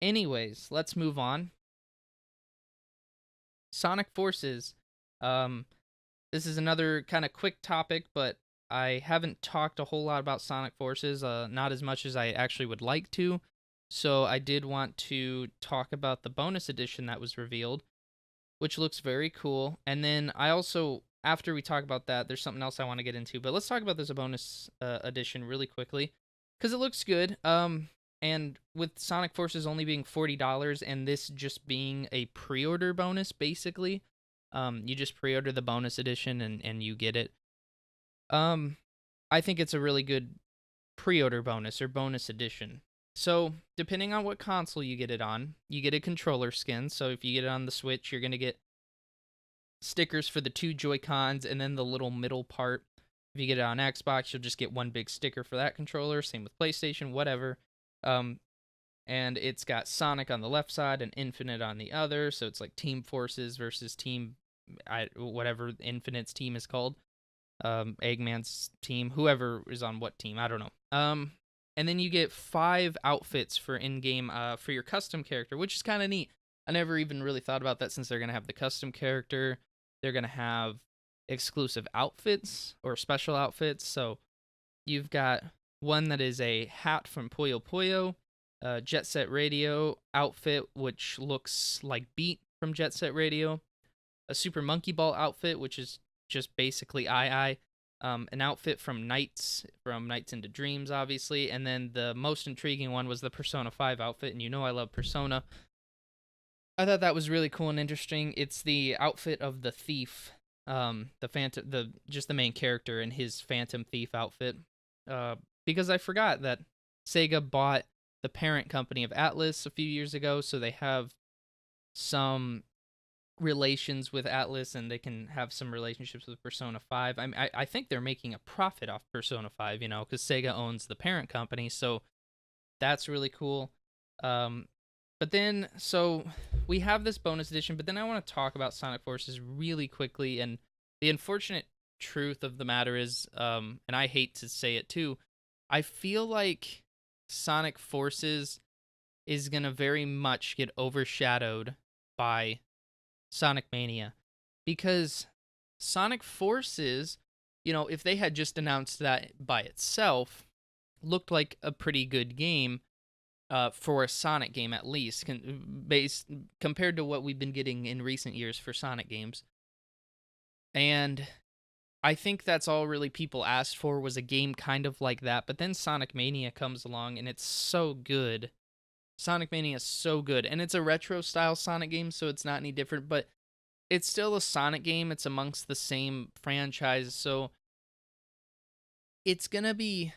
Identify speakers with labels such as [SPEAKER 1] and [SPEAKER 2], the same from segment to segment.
[SPEAKER 1] Anyways, let's move on. Sonic Forces. Um, this is another kind of quick topic, but I haven't talked a whole lot about Sonic Forces, not as much as I actually would like to. So I did want to talk about the bonus edition that was revealed, which looks very cool. And then I also, after we talk about that, there's something else I want to get into. But let's talk about this bonus edition really quickly because it looks good. And with Sonic Forces only being $40 and this just being a pre-order bonus, basically, you just pre-order the bonus edition and you get it. Um, I think it's a really good pre-order bonus or bonus edition. So, depending on what console you get it on, you get a controller skin. So, if you get it on the Switch, you're going to get stickers for the two Joy-Cons and then the little middle part. If you get it on Xbox, you'll just get one big sticker for that controller. Same with PlayStation, whatever. Um, and it's got Sonic on the left side and Infinite on the other. So, it's like Team Forces versus Team, whatever Infinite's team is called. Eggman's team, whoever is on what team, I don't know. And then you get 5 outfits for in-game for your custom character, which is kind of neat. I never even really thought about that since they're gonna have the custom character. They're gonna have exclusive outfits or special outfits. So you've got one that is a hat from Puyo Puyo, Jet Set Radio outfit, which looks like Beat from Jet Set Radio, a Super Monkey Ball outfit, which is just basically I. An outfit from Nights into Dreams, obviously, and then the most intriguing one was the Persona 5 outfit, and you know I love Persona. I thought that was really cool and interesting. It's the outfit of the thief, the Phantom, just the main character in his Phantom Thief outfit. Because I forgot that Sega bought the parent company of Atlus a few years ago, so they have some relations with Atlus and they can have some relationships with Persona 5. I think they're making a profit off Persona 5, because Sega owns the parent company, so that's really cool. But then, so we have this bonus edition, but then I want to talk about Sonic Forces really quickly, and the unfortunate truth of the matter is, and I hate to say it too, I feel like Sonic Forces is going to very much get overshadowed by Sonic Mania, because Sonic Forces, if they had just announced that by itself, looked like a pretty good game for a Sonic game, at least, compared to what we've been getting in recent years for Sonic games. And I think that's all really people asked for, was a game kind of like that. But then Sonic Mania comes along and it's so good. Sonic Mania is so good, and it's a retro style Sonic game, so it's not any different, but it's still a Sonic game. It's amongst the same franchise, so it's gonna be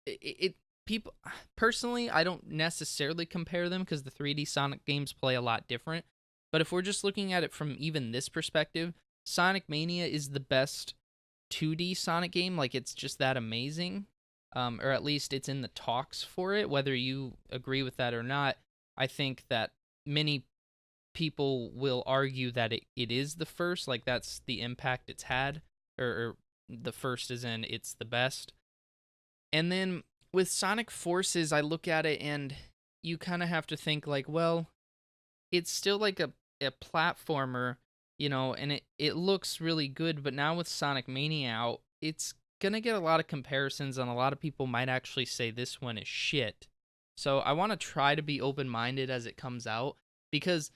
[SPEAKER 1] it people personally, I don't necessarily compare them because the 3D Sonic games play a lot different, but if we're just looking at it from even this perspective, Sonic Mania is the best 2D Sonic game. Like, it's just that amazing. Or at least it's in the talks for it. Whether you agree with that or not, I think that many people will argue that it is the first. Like, that's the impact it's had, or the first is in it's the best. And then with Sonic Forces, I look at it and you kind of have to think like, well, it's still like a platformer, and it looks really good. But now with Sonic Mania out, it's gonna get a lot of comparisons, and a lot of people might actually say this one is shit. So I want to try to be open-minded as it comes out, because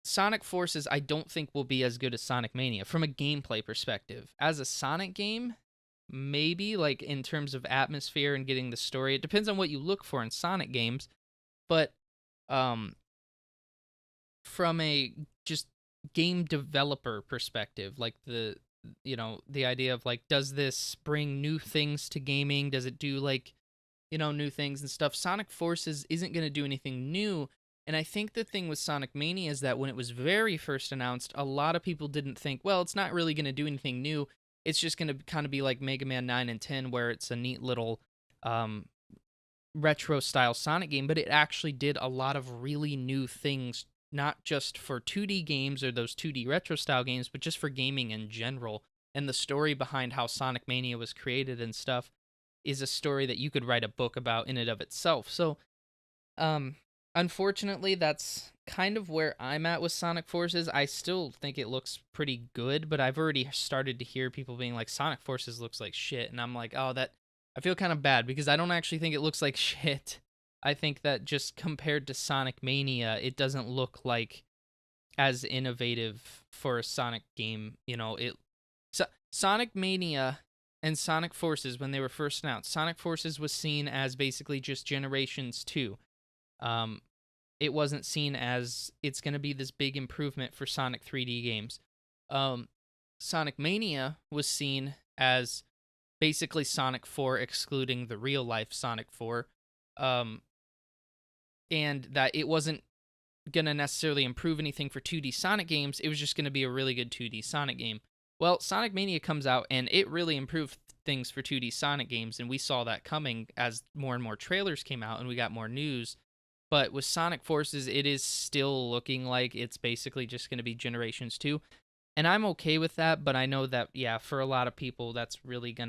[SPEAKER 1] Sonic Forces I don't think will be as good as Sonic Mania from a gameplay perspective. As a Sonic game, maybe, like in terms of atmosphere and getting the story. It depends on what you look for in Sonic games, but from a just game developer perspective, like the idea of like, does this bring new things to gaming? Does it do like, new things and stuff? Sonic Forces isn't going to do anything new. And I think the thing with Sonic Mania is that when it was very first announced, a lot of people didn't think, well, it's not really going to do anything new. It's just going to kind of be like Mega Man 9 and 10, where it's a neat little retro style Sonic game, but it actually did a lot of really new things, not just for 2D games or those 2D retro style games, but just for gaming in general. And the story behind how Sonic Mania was created and stuff is a story that you could write a book about in and of itself. So Um, Unfortunately, that's kind of where I'm at with Sonic Forces. I still think it looks pretty good, but I've already started to hear people being like, Sonic Forces looks like shit. And I'm like, oh, that. I feel kind of bad because I don't actually think it looks like shit. I think that just compared to Sonic Mania, it doesn't look like as innovative for a Sonic game. Sonic Mania and Sonic Forces, when they were first announced, Sonic Forces was seen as basically just Generations 2. Um, it wasn't seen as it's going to be this big improvement for Sonic 3D games. Um, Sonic Mania was seen as basically Sonic 4, excluding the real life Sonic 4, um, and that it wasn't going to necessarily improve anything for 2D Sonic games. It was just going to be a really good 2D Sonic game. Well, Sonic Mania comes out and it really improved things for 2D Sonic games, and we saw that coming as more and more trailers came out and we got more news. But with Sonic Forces, it is still looking like it's basically just going to be Generations 2. And I'm okay with that, but I know that, yeah, for a lot of people, they're really going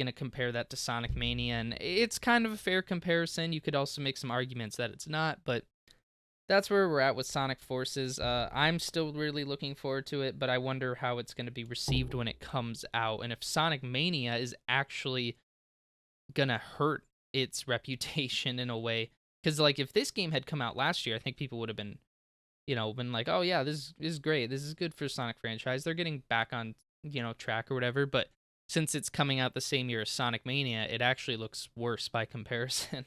[SPEAKER 1] to compare that to Sonic Mania. And it's kind of a fair comparison. You could also make some arguments that it's not, but that's where we're at with Sonic Forces. I'm still really looking forward to it, but I wonder how it's going to be received when it comes out. And if Sonic Mania is actually going to hurt its reputation in a way. Because, like, if this game had come out last year, I think people would have been, been like, oh, yeah, this is great. This is good for Sonic franchise. They're getting back on, track or whatever. But since it's coming out the same year as Sonic Mania, it actually looks worse by comparison.